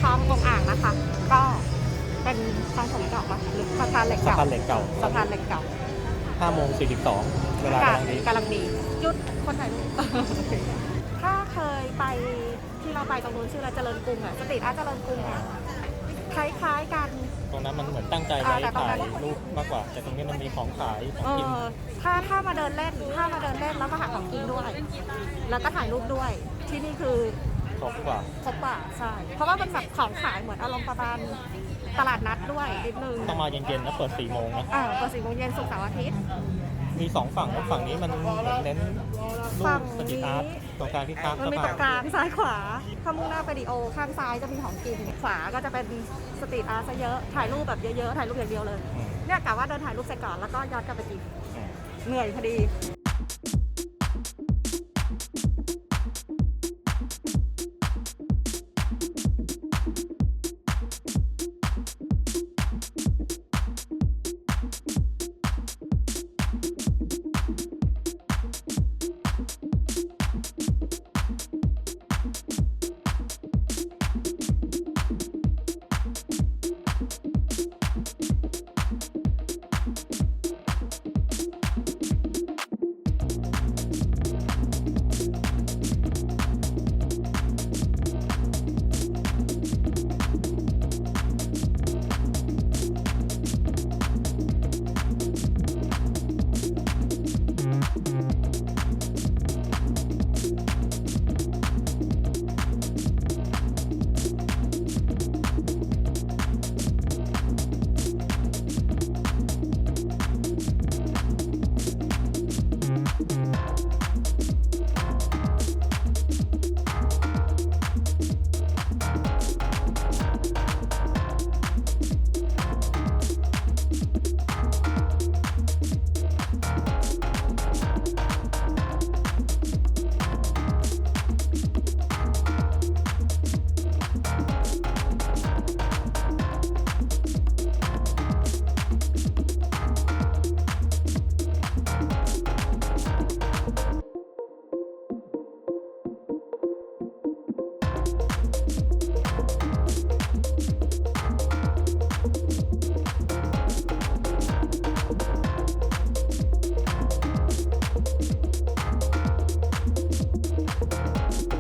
คลององอ่างนะคะก็เป็นคลองถมเก่าปะหรือสะพานเหล็กเก่า สะพานเหล็กเก่า สะพานเหล็กเก่า 5:42 เวลากำลังดี กำลังดียุดคนถ่ายรูป ถ้าเคยไปที่เราไปตรงนู้นชื่ออะไรเจริญกรุงอะสตรีทอาร์ตเจริญกรุงอะคล้ายๆกัน ตรงนั้นมันเหมือนตั้งใจไว้ถ่ายรูปมากกว่าแต่ตรงนี้มันมีของขายของกิน ถ้ามาเดินเล่นแล้วมาหาของกินด้วย แล้วก็ถ่ายรูปด้วยที่นี่คือ ครบกว่า ครบป่ะใช่เพราะว่ามันแบบของขายเหมือนอารมณ์ประมาณตลาดนัดด้วยนิดนึง ต้องมาเย็นๆแล้วเปิด 4 โมงนะ เปิด4 โมงเย็นศุกร์เสาร์อาทิตย์ มี 2 ฝั่งฝั่งนี้มันเหมือนเน้นรู ฝั่ ป ง สตรีทอาร์ตตรงกลางที่ข้าม มัน สะ มี พา ตรงกลางซ้ายขวาถ้ามุ่งหน้าไปดีโอข้างซ้ายจะมีของกินขวาก็จะเป็นสตรีทอาร์ตซะเยอะถ่ายรูปแบบเยอะๆถ่ายรูปอย่างเดียวเลยเนี่ยกะว่าเดินถ่ายรูปเสร็จก่อนแล้วก็ย้อนกลับไปกินเหนื่อยพอดี